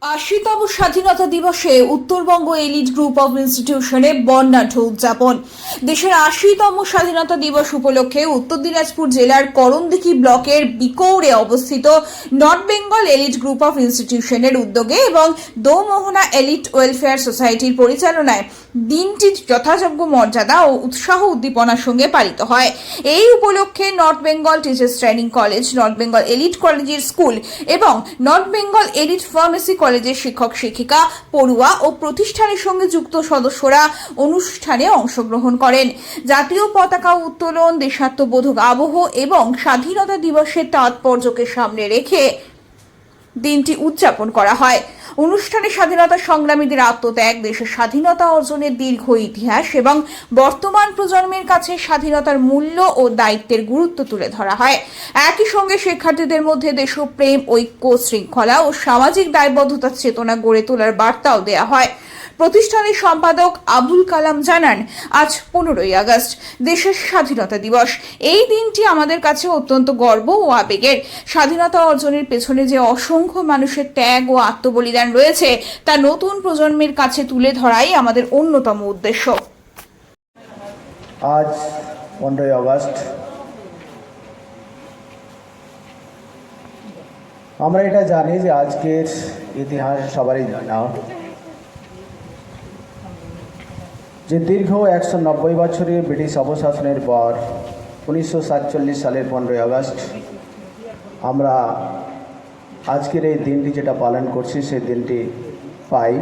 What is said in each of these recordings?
৮০তম স্বাধীনতা দিবসে Uttarbanga elite Group of ইনস্টিটিউশনে বর্ণাঢ্য উদযাপন। দেশের ৮০তম স্বাধীনতা দিবস উপলক্ষে উত্তর দিনাজপুর জেলার করণদিঘি ব্লকের বিকৌরে অবস্থিত North Bengal Elite Group of ইনস্টিটিউশনের উদ্যোগে এবং দোমোহনা এলিট ওয়েলফেয়ার সোসাইটির পরিচালনায় দিনটি যথাযোগ্য মর্যাদা ও উৎসাহ উদ্দীপনার সঙ্গে পালিত হয়। এই উপলক্ষে north Bengal Teachers Training College, North Bengal elite কলেজের স্কুল এবং নর্থ বেঙ্গল এলিট ফার্মেসি কলেজের শিক্ষক শিক্ষিকা, পড়ুয়া ও প্রতিষ্ঠানের সঙ্গে যুক্ত সদস্যরা অনুষ্ঠানে অংশগ্রহণ করেন। জাতীয় পতাকা উত্তোলন, দেশাত্মবোধক আবহ এবং স্বাধীনতা দিবসের তাৎপর্যকে সামনে রেখে দিনটি উদযাপন করা হয়। অনুষ্ঠানে স্বাধীনতা সংগ্রামীদের আত্মত্যাগ, দেশের স্বাধীনতা অর্জনের দীর্ঘ ইতিহাস এবং বর্তমান প্রজন্মের কাছে স্বাধীনতার মূল্য ও দায়িত্বের গুরুত্ব তুলে ধরা হয়। একই সঙ্গে শিক্ষার্থীদের মধ্যে দেশপ্রেম, ঐক্য, শৃঙ্খলা ও সামাজিক দায়বদ্ধতার চেতনা গড়ে তোলার বার্তাও দেওয়া হয়। প্রতিষ্ঠানের সম্পাদক আবুল কালাম জানান, আজ 15ই আগস্ট দেশের স্বাধীনতা দিবস। এই দিনটি আমাদের কাছে অত্যন্ত গর্ব ও আবেগের। স্বাধীনতা অর্জনের পেছনে যে অসংখ্য মানুষের ত্যাগ ও আত্মবলিদান রয়েছে তা নতুন প্রজন্মের কাছে তুলে ধরাই আমাদের অন্যতম উদ্দেশ্য। আজ 15ই আগস্ট আমরা এটা জানি যে আজকের ইতিহাস সবারই জানা, যে দীর্ঘ 190 বছরের ব্রিটিশ অবশাসনের পর 1947 সালের 15ই আগস্ট আমরা আজকের এই দিনটি যেটা পালন করছি সেই দিনটি পাই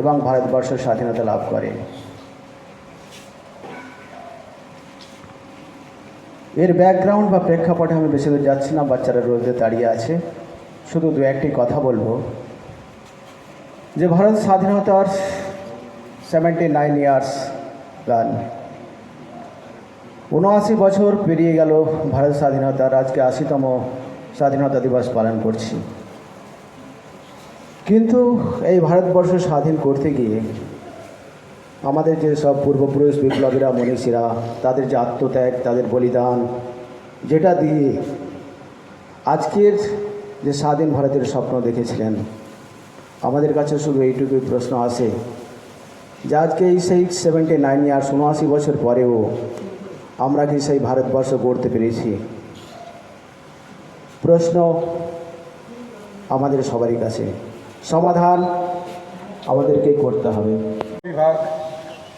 এবং ভারতবর্ষ স্বাধীনতা লাভ করে। এর ব্যাকগ্রাউন্ড বা প্রেক্ষাপটে আমি বেশি দূর যাচ্ছি না, বাচ্চারা রোদে দাঁড়িয়ে আছে। শুধু দু একটি কথা বলবো যে ভারত স্বাধীনতার 79 ইয়ার্স গান, 79 বছর পেরিয়ে গেল ভারত স্বাধীনতার। আজকে 80তম স্বাধীনতা দিবস পালন করছি। কিন্তু এই ভারতবর্ষ স্বাধীন করতে গিয়ে আমাদের যে সব পূর্বপুরুষ বিপ্লবীরা, মনীষীরা, তাদের যে আত্মত্যাগ, তাদের বলিদান, যেটা দিয়ে আজকের যে স্বাধীন ভারতের স্বপ্ন দেখেছিলেন, আমাদের কাছে শুধু এইটুকুই প্রশ্ন আসে যে আজকে এই সেই 79 ইয়ার্স, 79 বছর পরেও আমরা কি সেই ভারতবর্ষ গড়তে পেরেছি? প্রশ্ন আমাদের সবারই কাছে, সমাধান আমাদেরকেই করতে হবে। বিভাগ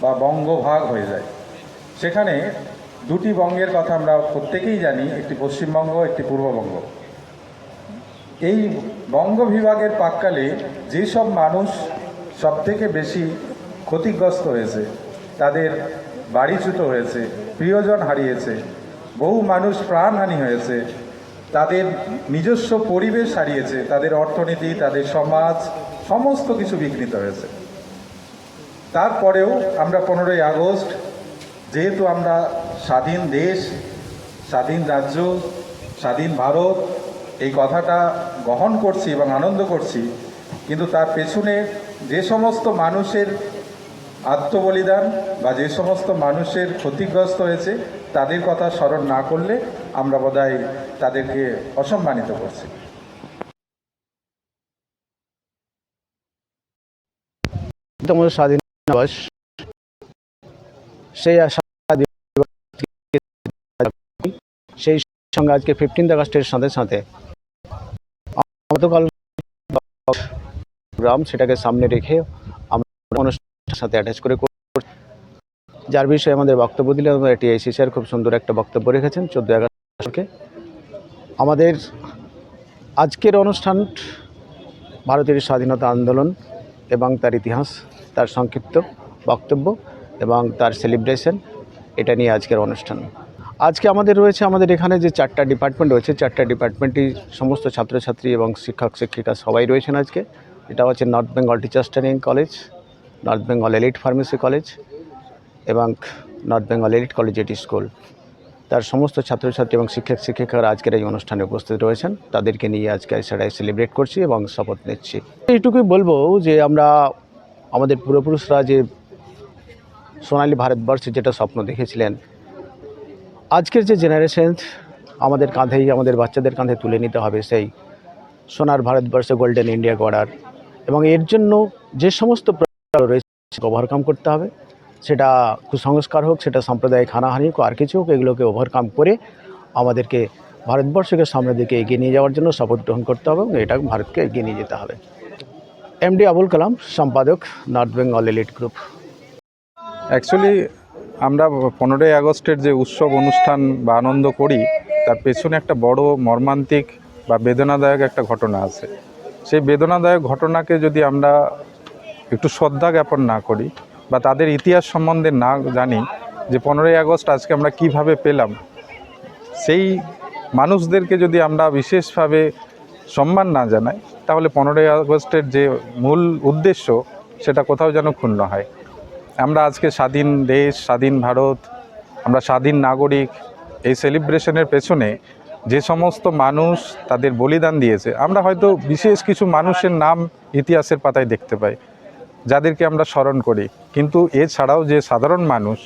বা বঙ্গভাগ হয়ে যায়, সেখানে দুটি বঙ্গের কথা আমরা প্রত্যেকেই জানি, একটি পশ্চিমবঙ্গ, একটি পূর্ববঙ্গ। এই বঙ্গ বিভাগের প্রাক্কালে যেসব মানুষ সবথেকে বেশি ক্ষতিগ্রস্ত হয়েছে, তাদের বাড়িচ্যুত হয়েছে, প্রিয়জন হারিয়েছে, বহু মানুষ প্রাণহানি হয়েছে, তাদের নিজস্ব পরিবেশ হারিয়েছে, তাদের অর্থনীতি, তাদের সমাজ, সমস্ত কিছু বিঘ্নিত হয়েছে। তারপরেও আমরা 15ই আগস্ট, যেহেতু আমরা স্বাধীন দেশ, স্বাধীন রাজ্য, স্বাধীন ভারত, এই কথাটা গ্রহণ করছি এবং আনন্দ করছি, কিন্তু তার পেছনে যে সমস্ত মানুষের আত্মবলিদান বা যে সমস্ত মানুষের ক্ষতিগ্রস্ত হয়েছে তাদের কথা স্মরণ না করলে আমরা বোধহয় তাদেরকে অসম্মানিত করছি। স্বাধীন দিবস সেই সঙ্গে আজকে 15 আগস্টের সাথে সাথে গতকাল প্রোগ্রাম, সেটাকে সামনে রেখে আমরা অনুষ্ঠানের সাথে অ্যাটাচ করে, যার বিষয়ে আমাদের বক্তব্য দিলেন টিআইসি স্যার খুব সুন্দর একটা বক্তব্য রেখেছেন 14 আগস্টকে। আমাদের আজকের অনুষ্ঠান ভারতের স্বাধীনতা আন্দোলন এবং তার ইতিহাস, তার সংক্ষিপ্ত বক্তব্য এবং তার সেলিব্রেশন, এটা নিয়ে আজকের অনুষ্ঠান। আজকে আমাদের রয়েছে, আমাদের এখানে যে 4টা ডিপার্টমেন্ট রয়েছে, 4টা ডিপার্টমেন্টই সমস্ত ছাত্রছাত্রী এবং শিক্ষক শিক্ষিকা সবাই রয়েছেন আজকে। এটা হচ্ছে North Bengal Teachers Training College, North Bengal Elite Pharmacy College এবং North Bengal Elite Collegiate School. তার সমস্ত ছাত্রছাত্রী এবং শিক্ষক শিক্ষিকারা আজকের এই অনুষ্ঠানে উপস্থিত রয়েছেন। তাদেরকে নিয়ে আজকে সেটাই সেলিব্রেট করছি এবং শপথ নিচ্ছি। এইটুকুই বলবো যে আমরা আমাদের পূর্বপুরুষরা যে সোনালী ভারতবর্ষে যেটা স্বপ্ন দেখেছিলেন, আজকের যে জেনারেশন আমাদের কাঁধেই, আমাদের বাচ্চাদের কাঁধে তুলে নিতে হবে সেই সোনার ভারতবর্ষে গোল্ডেন ইন্ডিয়া গড়ার এবং এর জন্য যে সমস্ত রয়েছে ওভারকাম করতে হবে, সেটা কুসংস্কার হোক, সেটা সাম্প্রদায়িক হানাহানি হোক, আর কিছু হোক, এগুলোকে ওভারকাম করে আমাদেরকে ভারতবর্ষকে সামনের দিকে এগিয়ে নিয়ে যাওয়ার জন্য শপথ গ্রহণ করতে হবে এবং এটা ভারতকে এগিয়ে নিয়ে যেতে হবে। এমডি আবুল কালাম, সম্পাদক, north Bengal Elite group. Actually আমরা 15ই আগস্টের যে উৎসব অনুষ্ঠান বা আনন্দ করি, তার পেছনে একটা বড় মর্মান্তিক বা বেদনাদায়ক একটা ঘটনা আছে। সেই বেদনাদায়ক ঘটনাকে যদি আমরা একটু শ্রদ্ধা জ্ঞাপন না করি বা তাদের ইতিহাস সম্বন্ধে না জানি যে 15ই আগস্ট আজকে আমরা কিভাবে পেলাম, সেই মানুষদেরকে যদি আমরা বিশেষভাবে সম্মান না জানাই, তাহলে 15ই আগস্টের যে মূল উদ্দেশ্য সেটা কোথাও যেন ক্ষুণ্ণ হয়। আমরা আজকে স্বাধীন দেশ, স্বাধীন ভারত, আমরা স্বাধীন নাগরিক, এই সেলিব্রেশনের পেছনে যে সমস্ত মানুষ তাদের বলিদান দিয়েছে, আমরা হয়তো বিশেষ কিছু মানুষের নাম ইতিহাসের পাতায় দেখতে পাই, যাদেরকে আমরা স্মরণ করি, কিন্তু এছাড়াও যে সাধারণ মানুষ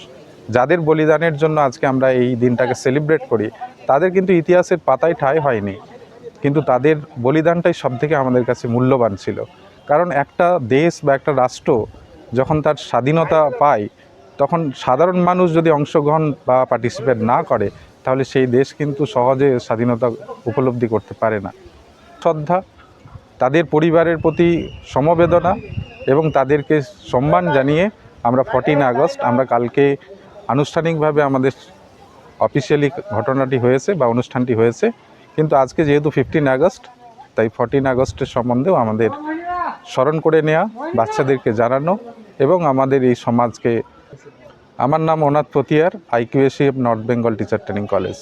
যাদের বলিদানের জন্য আজকে আমরা এই দিনটাকে সেলিব্রেট করি, তাদের কিন্তু ইতিহাসের পাতায় ঠাঁই হয়নি, কিন্তু তাদের বলিদানটাই সবথেকে আমাদের কাছে মূল্যবান ছিল। কারণ একটা দেশ বা একটা রাষ্ট্র যখন তার স্বাধীনতা পায়, তখন সাধারণ মানুষ যদি অংশগ্রহণ বা পার্টিসিপেট না করে, তাহলে সেই দেশ কিন্তু সহজে স্বাধীনতা উপলব্ধি করতে পারে না। শ্রদ্ধা, তাদের পরিবারের প্রতি সমবেদনা এবং তাদেরকে সম্মান জানিয়ে আমরা 14 আগস্ট, আমরা কালকে আনুষ্ঠানিকভাবে আমাদের অফিসিয়ালি ঘটনাটি হয়েছে বা অনুষ্ঠানটি হয়েছে, কিন্তু আজকে যেহেতু 15 আগস্ট, তাই 14 আগস্টের সম্বন্ধেও আমাদের স্মরণ করে নেওয়া, বাচ্চাদেরকে জানানো এবং আমাদের এই সমাজকে। আমার নাম অনাথ পতিয়ার, IQACF north Bengal teacher training college.